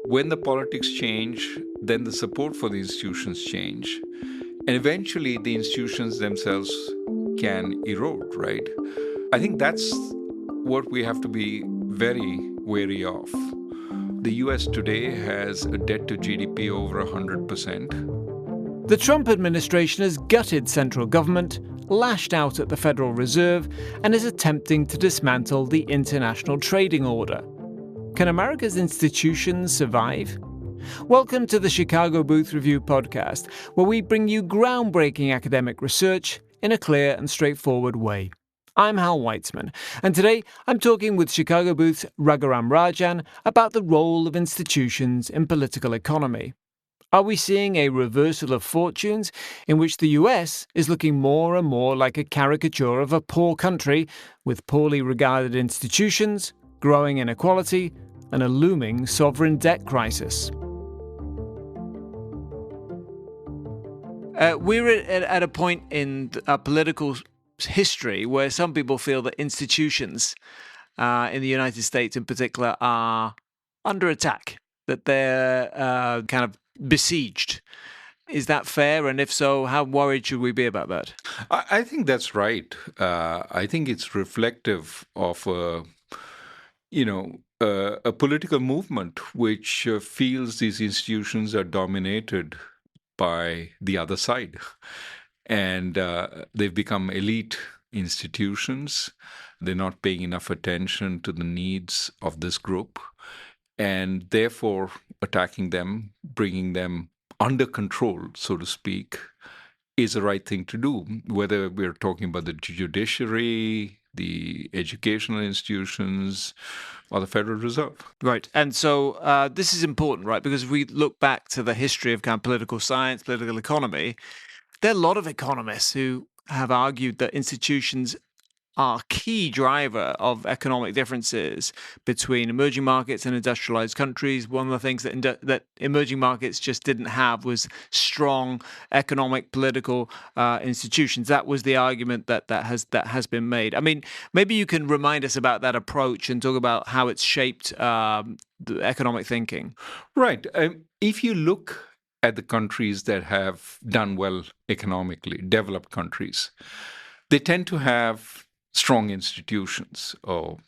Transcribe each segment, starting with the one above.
When the politics change, then the support for the institutions change. And eventually, the institutions themselves can erode, right? I think that's what we have to be very wary of. The US today has a debt to GDP over 100%. The Trump administration has gutted central government, lashed out at the Federal Reserve, and is attempting to dismantle the International Trading Order. Can America's institutions survive? Welcome to the Chicago Booth Review podcast, where we bring you groundbreaking academic research in a clear and straightforward way. I'm Hal Weitzman, and today I'm talking with Chicago Booth's Raghuram Rajan about the role of institutions in political economy. Are we seeing a reversal of fortunes in which the US is looking more and more like a caricature of a poor country with poorly regarded institutions, growing inequality, and a looming sovereign debt crisis? We're at a point in political history where some people feel that institutions in the United States in particular are under attack, that they're kind of besieged. Is that fair? And if so, how worried should we be about that? I think that's right. I think it's reflective of a political movement which feels these institutions are dominated by the other side. And they've become elite institutions. They're not paying enough attention to the needs of this group. And therefore, attacking them, bringing them under control, so to speak, is the right thing to do, whether we're talking about the judiciary, the educational institutions, or the Federal Reserve. Right. And so this is important, right? Because if we look back to the history of kind of political science, political economy, there are a lot of economists who have argued that institutions are a key driver of economic differences between emerging markets and industrialized countries. One of the things that emerging markets just didn't have was strong economic, political institutions. That was the argument that has been made. I mean, maybe you can remind us about that approach and talk about how it's shaped the economic thinking. Right. If you look at the countries that have done well economically, developed countries, they tend to have strong institutions, or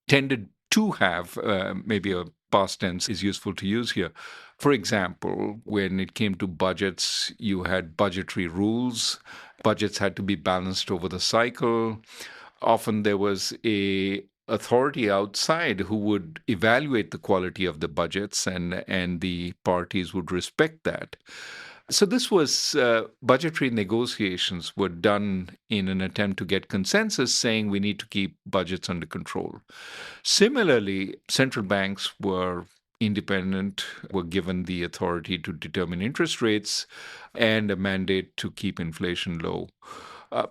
tended to have, maybe a past tense is useful to use here. For example, when it came to budgets, you had budgetary rules. Budgets had to be balanced over the cycle. Often there was a authority outside who would evaluate the quality of the budgets, and the parties would respect that. So this was budgetary negotiations were done in an attempt to get consensus saying we need to keep budgets under control. Similarly, central banks were independent, were given the authority to determine interest rates and a mandate to keep inflation low.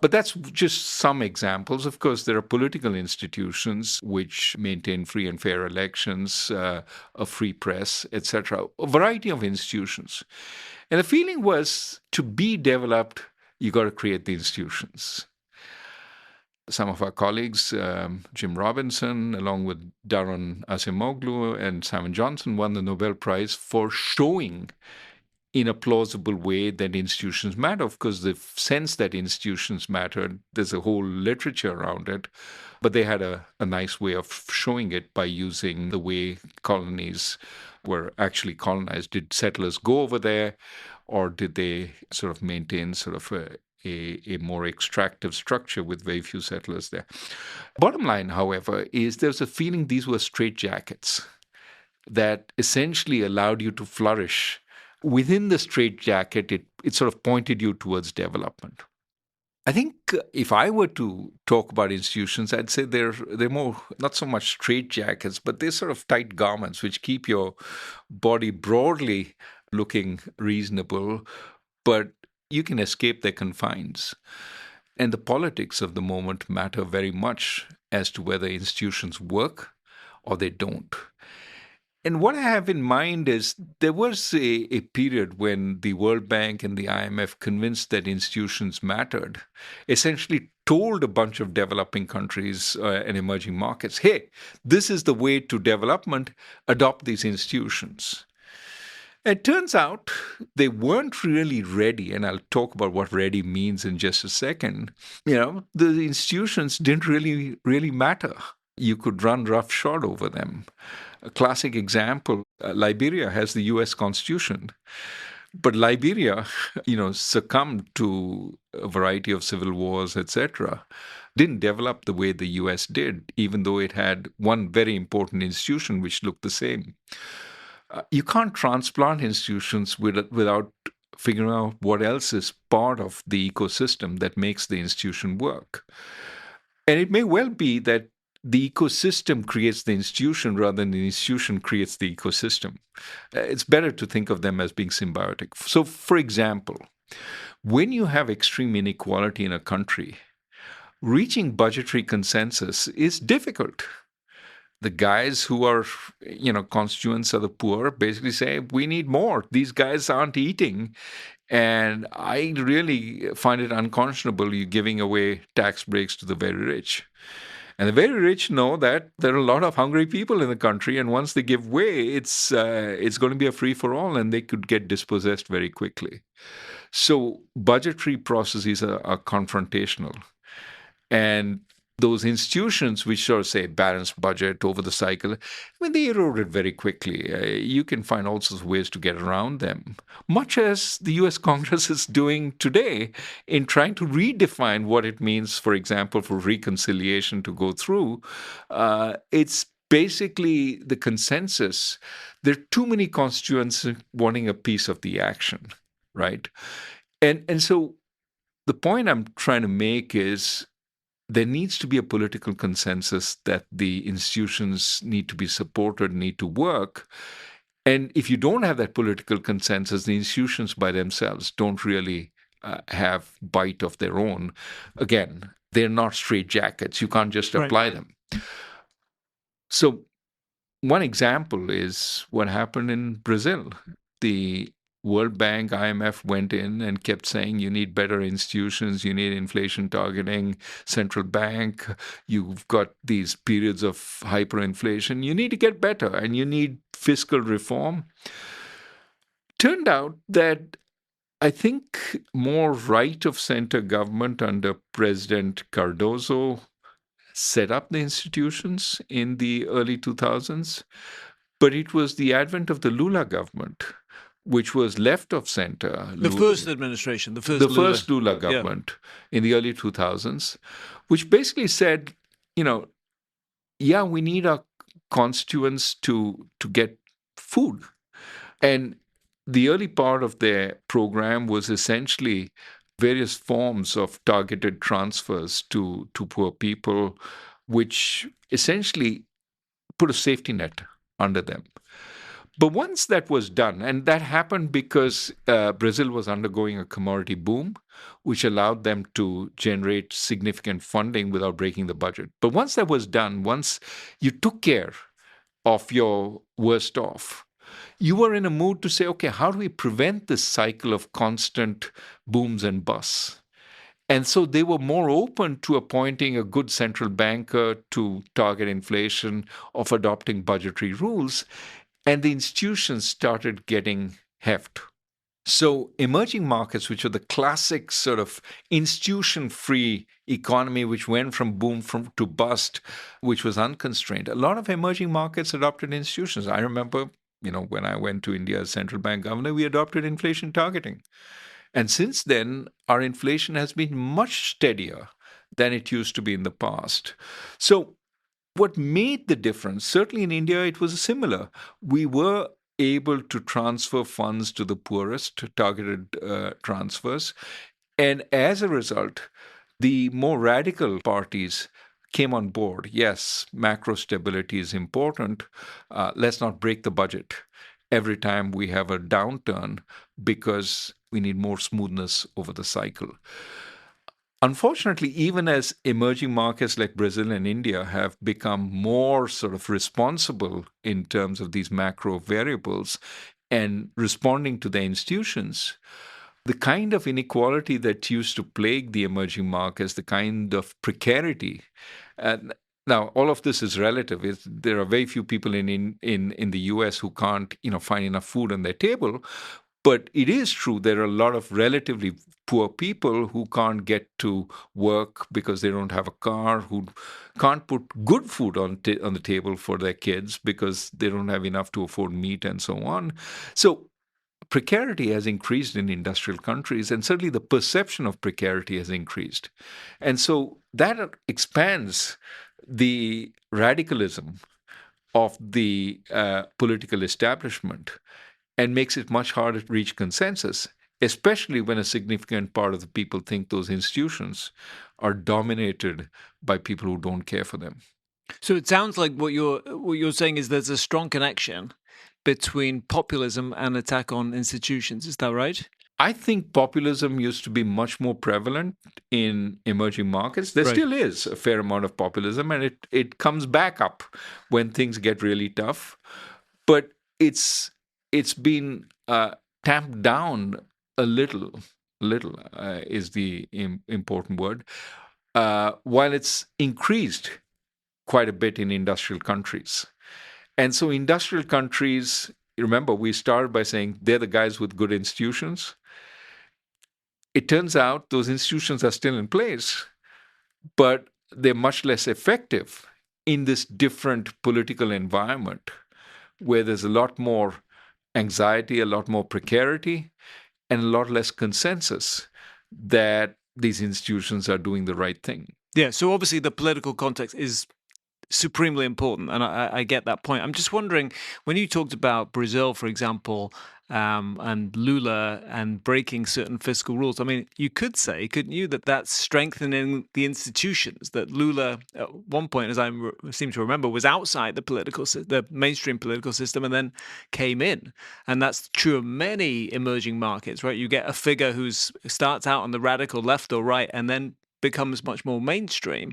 But that's just some examples. Of course, there are political institutions which maintain free and fair elections, a free press, etc. A variety of institutions. And the feeling was, to be developed, you got to create the institutions. Some of our colleagues, Jim Robinson, along with Daron Acemoglu and Simon Johnson, won the Nobel Prize for showing in a plausible way that institutions matter. Of course, the sense that institutions mattered, there's a whole literature around it, but they had a nice way of showing it by using the way colonies were actually colonized. Did settlers go over there, or did they sort of maintain sort of a more extractive structure with very few settlers there? Bottom line, however, is there's a feeling these were straitjackets that essentially allowed you to flourish. Within the straitjacket, it sort of pointed you towards development. I think if I were to talk about institutions, I'd say they're more, not so much straitjackets, but they're sort of tight garments which keep your body broadly looking reasonable, but you can escape their confines. And the politics of the moment matter very much as to whether institutions work or they don't. And what I have in mind is there was a period when the World Bank and the IMF, convinced that institutions mattered, essentially told a bunch of developing countries and emerging markets, hey, this is the way to development, adopt these institutions. It turns out they weren't really ready, and I'll talk about what ready means in just a second. The institutions didn't really matter. You could run roughshod over them. A classic example, Liberia has the US Constitution, but Liberia, succumbed to a variety of civil wars, etc. Didn't develop the way the US did, even though it had one very important institution which looked the same. You can't transplant institutions without figuring out what else is part of the ecosystem that makes the institution work. And it may well be that the ecosystem creates the institution rather than the institution creates the ecosystem. It's better to think of them as being symbiotic. So, for example, when you have extreme inequality in a country, reaching budgetary consensus is difficult. The guys who are, constituents of the poor basically say, we need more. These guys aren't eating. And I really find it unconscionable you giving away tax breaks to the very rich. And the very rich know that there are a lot of hungry people in the country, and once they give way, it's going to be a free for all, and they could get dispossessed very quickly. So budgetary processes are confrontational, and those institutions which sort of say balanced budget over the cycle, they eroded very quickly. You can find all sorts of ways to get around them, much as the US Congress is doing today in trying to redefine what it means, for example, for reconciliation to go through. It's basically the consensus. There are too many constituents wanting a piece of the action, right? And so the point I'm trying to make is there needs to be a political consensus that the institutions need to be supported, need to work. And if you don't have that political consensus, the institutions by themselves don't really have bite of their own. Again, they're not straitjackets. You can't just apply them. So one example is what happened in Brazil. The World Bank, IMF went in and kept saying you need better institutions, you need inflation targeting, central bank, you've got these periods of hyperinflation, you need to get better and you need fiscal reform. Turned out that I think more right of center government under President Cardoso set up the institutions in the early 2000s, but it was the advent of the Lula government, which was left of center. The first administration, the first Lula government in the early 2000s, which basically said, we need our constituents to get food. And the early part of their program was essentially various forms of targeted transfers to poor people, which essentially put a safety net under them. But once that was done, and that happened because Brazil was undergoing a commodity boom, which allowed them to generate significant funding without breaking the budget. But once that was done, once you took care of your worst off, you were in a mood to say, okay, how do we prevent this cycle of constant booms and busts? And so they were more open to appointing a good central banker to target inflation, of adopting budgetary rules. And the institutions started getting heft. So emerging markets, which are the classic sort of institution-free economy, which went from boom to bust, which was unconstrained, a lot of emerging markets adopted institutions. I remember, when I went to India as central bank governor, we adopted inflation targeting. And since then, our inflation has been much steadier than it used to be in the past. So what made the difference, certainly in India, it was similar. We were able to transfer funds to the poorest, targeted transfers. And as a result, the more radical parties came on board. Yes, macro stability is important. Let's not break the budget every time we have a downturn, because we need more smoothness over the cycle. Unfortunately, even as emerging markets like Brazil and India have become more sort of responsible in terms of these macro variables and responding to their institutions, the kind of inequality that used to plague the emerging markets, the kind of precarity, and now all of this is relative. There are very few people in the U.S. who can't find enough food on their table, but it is true there are a lot of relatively poor people who can't get to work because they don't have a car, who can't put good food on the table for their kids because they don't have enough to afford meat and so on. So precarity has increased in industrial countries, and certainly the perception of precarity has increased. And so that expands the radicalism of the political establishment and makes it much harder to reach consensus, especially when a significant part of the people think those institutions are dominated by people who don't care for them. So it sounds like what you're saying is there's a strong connection between populism and attack on institutions. Is that right? I think populism used to be much more prevalent in emerging markets. There Right. still is a fair amount of populism, and it comes back up when things get really tough. But it's been tamped down a little. Little is the important word. While it's increased quite a bit in industrial countries. And so industrial countries, remember, we started by saying they're the guys with good institutions. It turns out those institutions are still in place, but they're much less effective in this different political environment where there's a lot more anxiety, a lot more precarity, and a lot less consensus that these institutions are doing the right thing. Yeah. So obviously the political context is supremely important, and I get that point. I'm just wondering, when you talked about Brazil, for example, and Lula and breaking certain fiscal rules, I mean, you could say, couldn't you, that that's strengthening the institutions, that Lula at one point, as I seem to remember, was outside the mainstream political system and then came in. And that's true of many emerging markets, right? You get a figure who starts out on the radical left or right and then becomes much more mainstream.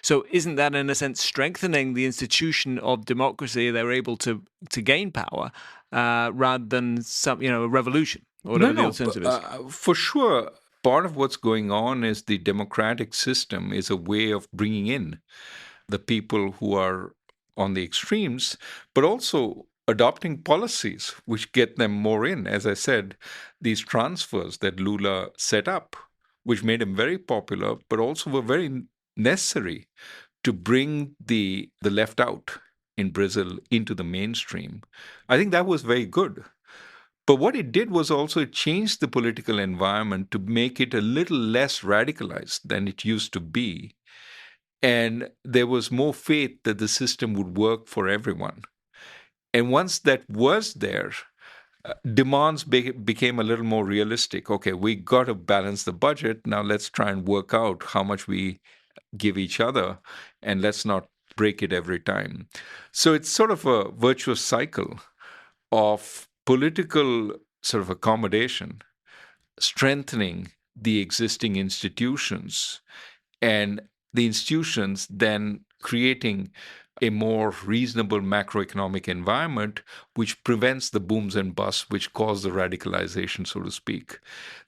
So isn't that in a sense strengthening the institution of democracy? They're able to gain power rather than a revolution or whatever the alternative is. For sure, part of what's going on is the democratic system is a way of bringing in the people who are on the extremes, but also adopting policies which get them more in. As I said, these transfers that Lula set up, which made him very popular, but also were very necessary to bring the left out in Brazil into the mainstream. I think that was very good. But what it did was also it changed the political environment to make it a little less radicalized than it used to be. And there was more faith that the system would work for everyone. And once that was there, demands became a little more realistic. Okay, we got to balance the budget. Now let's try and work out how much we give each other, and let's not break it every time. So it's sort of a virtuous cycle of political sort of accommodation, strengthening the existing institutions, and the institutions then creating a more reasonable macroeconomic environment which prevents the booms and busts which cause the radicalization, so to speak.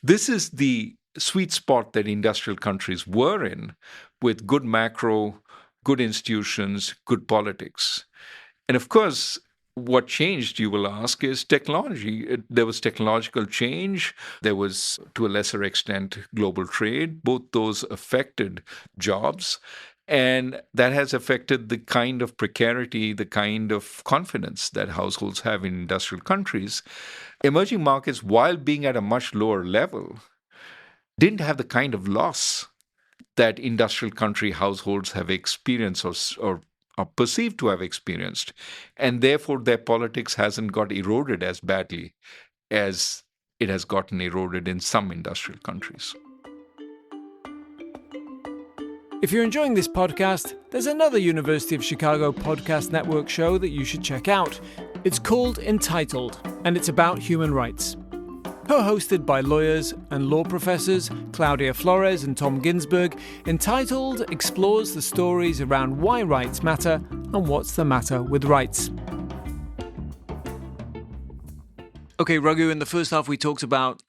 This is the sweet spot that industrial countries were in, with good macro, good institutions, good politics. And of course, what changed, you will ask, is technology. There was technological change. There was, to a lesser extent, global trade. Both those affected jobs. And that has affected the kind of precarity, the kind of confidence that households have in industrial countries. Emerging markets, while being at a much lower level, didn't have the kind of loss that industrial country households have experienced or are perceived to have experienced. And therefore, their politics hasn't got eroded as badly as it has gotten eroded in some industrial countries. If you're enjoying this podcast, there's another University of Chicago Podcast Network show that you should check out. It's called Entitled, and it's about human rights. co-hosted by lawyers and law professors Claudia Flores and Tom Ginsberg, entitled Explores the Stories Around Why Rights Matter and What's the Matter with Rights. Okay, Raghu, in the first half we talked about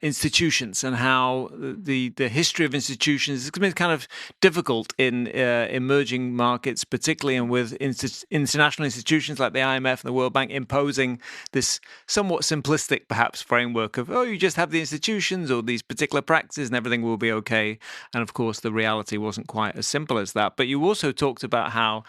institutions and how the history of institutions has been kind of difficult in emerging markets, particularly, and with international institutions like the IMF and the World Bank imposing this somewhat simplistic, perhaps, framework of, you just have the institutions or these particular practices and everything will be okay. And of course, the reality wasn't quite as simple as that. But you also talked about how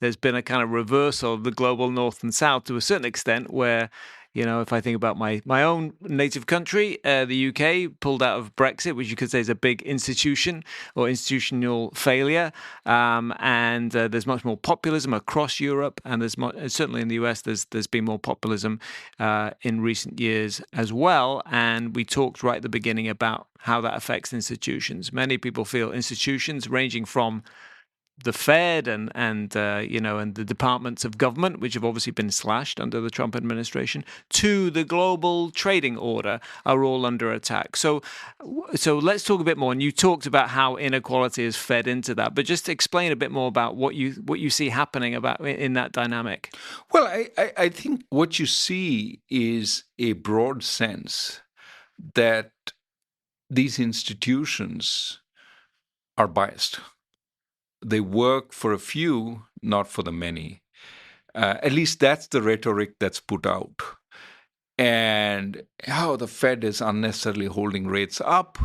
there's been a kind of reversal of the global north and south to a certain extent where, if I think about my own native country, the UK pulled out of Brexit, which you could say is a big institution or institutional failure. And there's much more populism across Europe. And there's certainly in the US, there's been more populism in recent years as well. And we talked right at the beginning about how that affects institutions. Many people feel institutions ranging from the Fed and the departments of government, which have obviously been slashed under the Trump administration, to the global trading order, are all under attack. So let's talk a bit more. And you talked about how inequality is fed into that, but just explain a bit more about what you see happening about in that dynamic. Well, I think what you see is a broad sense that these institutions are biased. They work for a few, not for the many. At least that's the rhetoric that's put out. And how the Fed is unnecessarily holding rates up,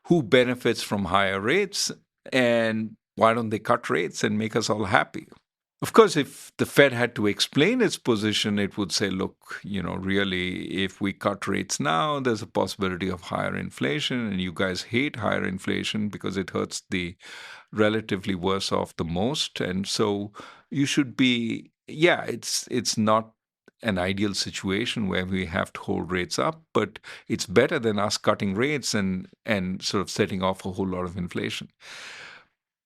who benefits from higher rates, and why don't they cut rates and make us all happy? Of course, if the Fed had to explain its position, it would say, look, really, if we cut rates now, there's a possibility of higher inflation, and you guys hate higher inflation because it hurts the relatively worse off the most. And so you should be, it's not an ideal situation where we have to hold rates up, but it's better than us cutting rates and sort of setting off a whole lot of inflation.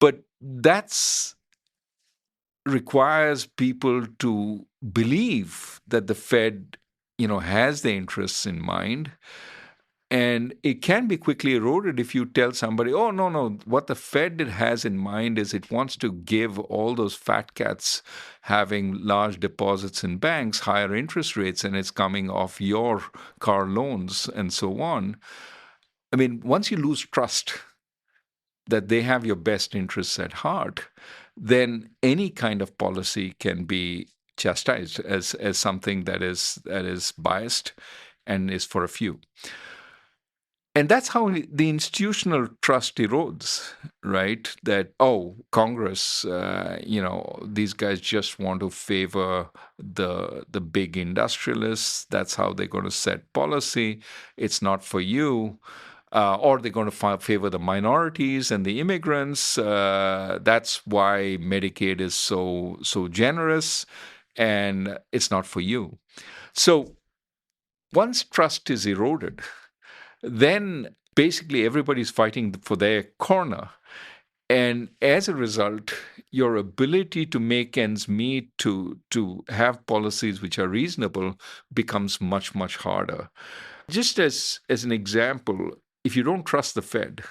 But that's requires people to believe that the Fed, has their interests in mind. And it can be quickly eroded if you tell somebody, oh, no, what the Fed has in mind is it wants to give all those fat cats having large deposits in banks higher interest rates, and it's coming off your car loans and so on. I mean, once you lose trust that they have your best interests at heart, then any kind of policy can be chastised as something that is biased and is for a few. And that's how the institutional trust erodes, right? That, Congress, these guys just want to favor the big industrialists. That's how they're going to set policy. It's not for you. Or they're going to favor the minorities and the immigrants. That's why Medicaid is so generous, and it's not for you. So once trust is eroded, then basically everybody's fighting for their corner. And as a result, your ability to make ends meet, to have policies which are reasonable, becomes much, much harder. Just as an example, if you don't trust the Fed,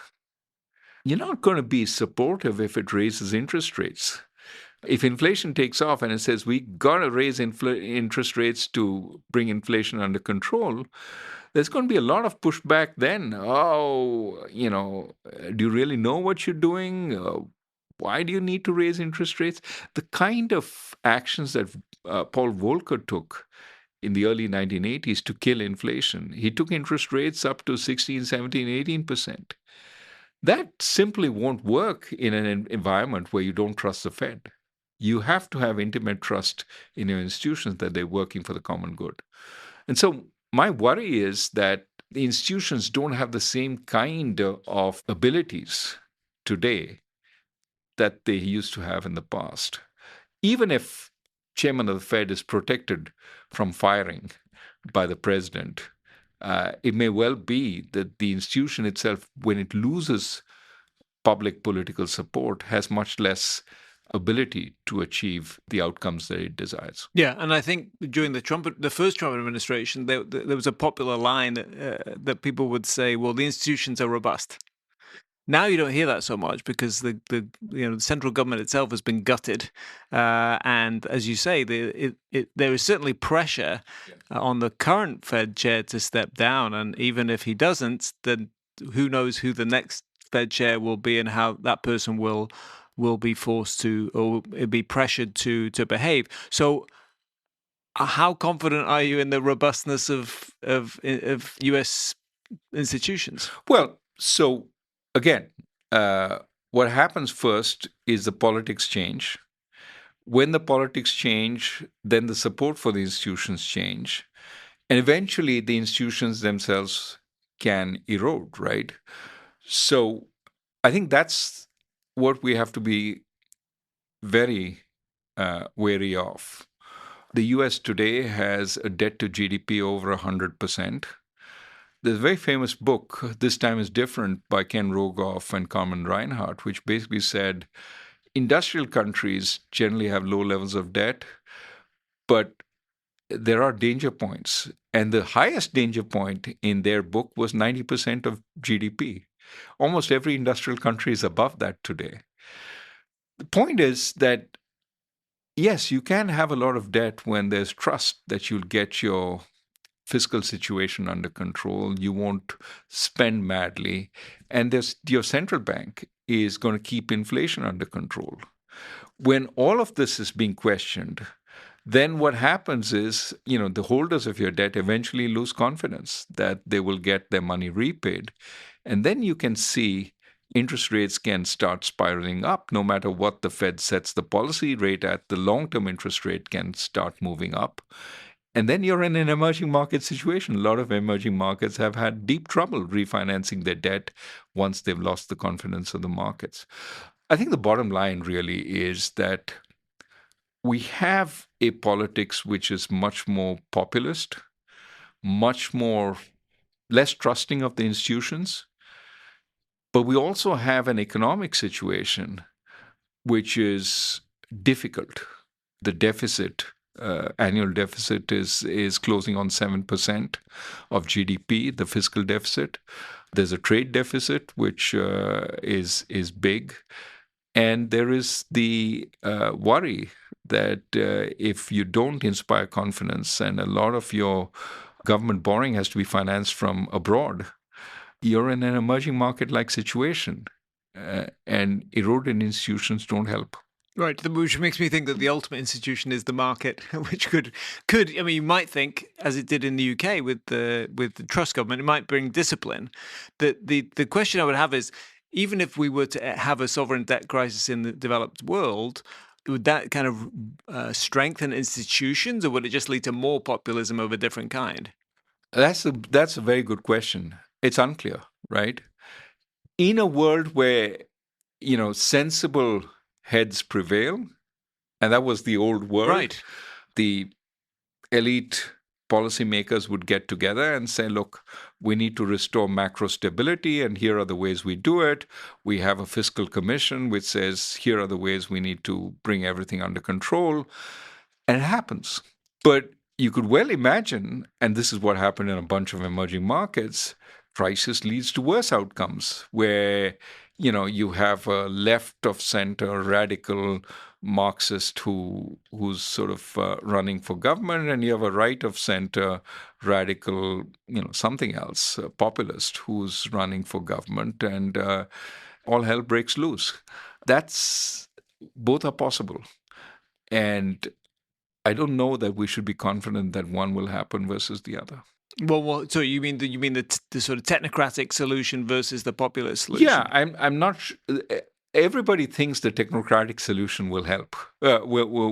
you're not going to be supportive if it raises interest rates. If inflation takes off and it says we got to raise interest rates to bring inflation under control, there's going to be a lot of pushback then. Do you really know what you're doing? Why do you need to raise interest rates? The kind of actions that Paul Volcker took in the early 1980s to kill inflation. He took interest rates up to 16, 17, 18%. That simply won't work in an environment where you don't trust the Fed. You have to have intimate trust in your institutions that they're working for the common good. And so my worry is that the institutions don't have the same kind of abilities today that they used to have in the past. Even if chairman of the Fed is protected from firing by the president, it may well be that the institution itself, when it loses public political support, has much less ability to achieve the outcomes that it desires. Yeah, and I think during the first Trump administration, there was a popular line that people would say, "Well, the institutions are robust." Now you don't hear that so much because the central government itself has been gutted, and as you say, there is certainly pressure on the current Fed chair to step down, and even if he doesn't, then who knows who the next Fed chair will be and how that person will be forced to or be pressured to behave. So, how confident are you in the robustness of U.S. institutions? Well, so again, what happens first is the politics change. When the politics change, then the support for the institutions change. And eventually the institutions themselves can erode, right? So I think that's what we have to be very wary of. The US today has a debt to GDP over 100%. There's a very famous book, This Time is Different, by Ken Rogoff and Carmen Reinhardt, which basically said industrial countries generally have low levels of debt, but there are danger points. And the highest danger point in their book was 90% of GDP. Almost every industrial country is above that today. The point is that, yes, you can have a lot of debt when there's trust that you'll get your fiscal situation under control, you won't spend madly, and your central bank is going to keep inflation under control. When all of this is being questioned, then what happens is, the holders of your debt eventually lose confidence that they will get their money repaid. And then you can see interest rates can start spiraling up. No matter what the Fed sets the policy rate at, the long-term interest rate can start moving up. And then you're in an emerging market situation. A lot of emerging markets have had deep trouble refinancing their debt once they've lost the confidence of the markets. I think the bottom line really is that we have a politics which is much more populist, much more less trusting of the institutions. But we also have an economic situation which is difficult. The deficit, annual deficit, is closing on 7% of GDP, the fiscal deficit. There's a trade deficit, which is big. And there is the worry that if you don't inspire confidence and a lot of your government borrowing has to be financed from abroad, you're in an emerging market-like situation, and eroded institutions don't help. Right, which makes me think that the ultimate institution is the market, which could you might think, as it did in the UK with the trust government, it might bring discipline. The question I would have is, even if we were to have a sovereign debt crisis in the developed world, would that kind of strengthen institutions, or would it just lead to more populism of a different kind? That's a very good question. It's unclear, right? In a world where, sensible heads prevail, and that was the old world, right? The elite policymakers would get together and say, look, we need to restore macro stability, and here are the ways we do it. We have a fiscal commission which says, here are the ways we need to bring everything under control. And it happens. But you could well imagine, and this is what happened in a bunch of emerging markets, crisis leads to worse outcomes where, you have a left of center radical Marxist who's sort of running for government, and you have a right of center radical, something else, populist who's running for government, and all hell breaks loose. Both are possible. And I don't know that we should be confident that one will happen versus the other. Well, so you mean the sort of technocratic solution versus the populist solution? Yeah, I'm not. Everybody thinks the technocratic solution will help. Will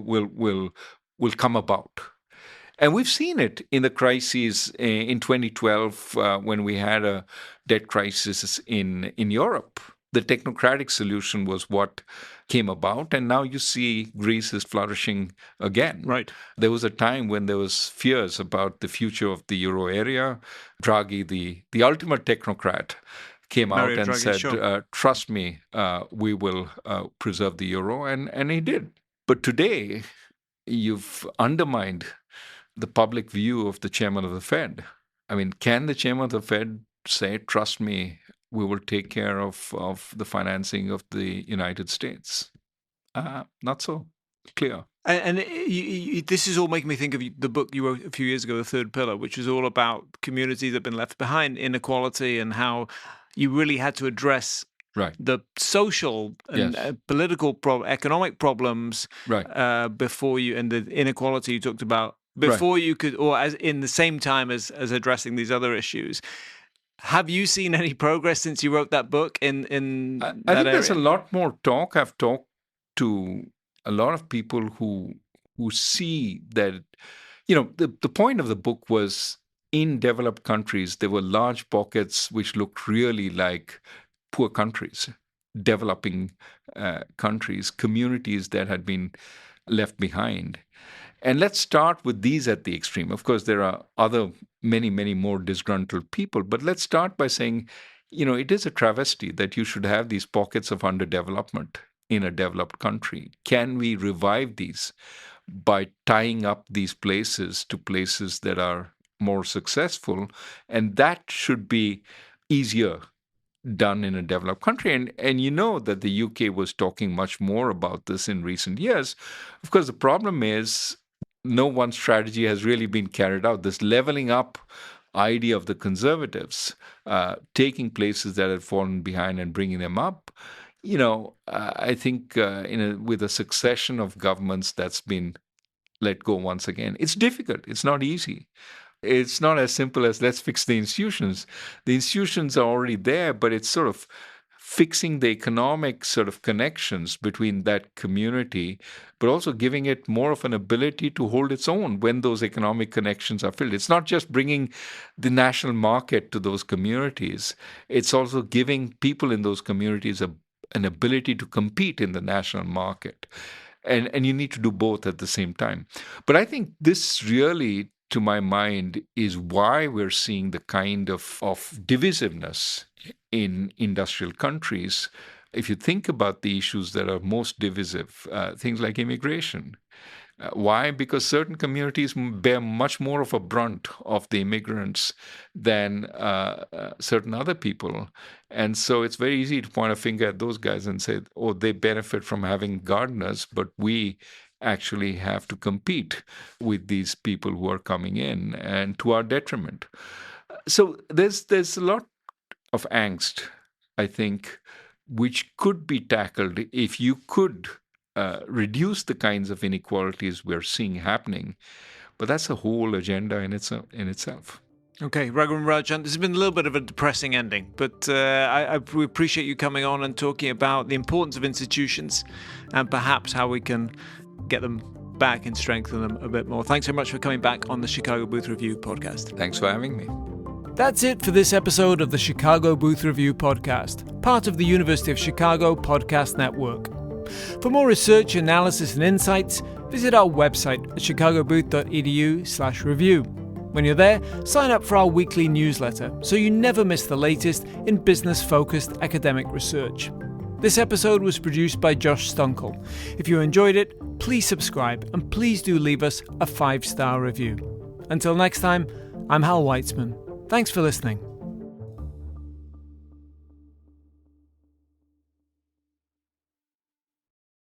come about, and we've seen it in the crises in 2012 when we had a debt crisis in Europe. The technocratic solution was what came about, and now you see Greece is flourishing again. Right. There was a time when there was fears about the future of the euro area. Draghi, the ultimate technocrat, came out Mario and Draghi, said, sure. trust me, we will preserve the euro. And he did. But today, you've undermined the public view of the chairman of the Fed. I mean, can the chairman of the Fed say, trust me, we will take care of the financing of the United States? Not so clear. And this is all making me think of the book you wrote a few years ago, The Third Pillar, which was all about communities that have been left behind, inequality, and how you really had to address the social and political, economic problems before you, and the inequality you talked about before you could, or as in the same time as addressing these other issues. Have you seen any progress since you wrote that book in I that think there's a area? lot more talk. I've talked to a lot of people who see that, the point of the book was, in developed countries, there were large pockets which looked really like poor countries, developing countries, communities that had been left behind. And let's start with these at the extreme. Of course, there are many, many more disgruntled people, but let's start by saying, it is a travesty that you should have these pockets of underdevelopment in a developed country. Can we revive these by tying up these places to places that are more successful? And that should be easier done in a developed country. And you know that the UK was talking much more about this in recent years. Of course, the problem is no one strategy has really been carried out. This leveling up idea of the conservatives, taking places that had fallen behind and bringing them up, I think with a succession of governments that's been let go once again. It's difficult. It's not easy. It's not as simple as let's fix the institutions. The institutions are already there, but it's sort of fixing the economic sort of connections between that community, but also giving it more of an ability to hold its own when those economic connections are filled. It's not just bringing the national market to those communities. It's also giving people in those communities an ability to compete in the national market. And you need to do both at the same time. But I think this really, to my mind, is why we're seeing the kind of divisiveness in industrial countries. If you think about the issues that are most divisive, things like immigration. Why? Because certain communities bear much more of a brunt of the immigrants than certain other people. And so it's very easy to point a finger at those guys and say, oh, they benefit from having gardeners, but we actually have to compete with these people who are coming in, and to our detriment. So there's a lot of angst, I think, which could be tackled if you could reduce the kinds of inequalities we're seeing happening. But that's a whole agenda in itself. Okay, Raghuram Rajan, this has been a little bit of a depressing ending, but we appreciate you coming on and talking about the importance of institutions and perhaps how we can get them back and strengthen them a bit more. Thanks so much for coming back on the Chicago Booth Review podcast. Thanks for having me. That's it for this episode of the Chicago Booth Review podcast, part of the University of Chicago Podcast Network. For more research, analysis, and insights, visit our website at chicagobooth.edu/review. When you're there, sign up for our weekly newsletter so you never miss the latest in business-focused academic research. This episode was produced by Josh Stunkel. If you enjoyed it, please subscribe and please do leave us a 5-star review. Until next time, I'm Hal Weitzman. Thanks for listening.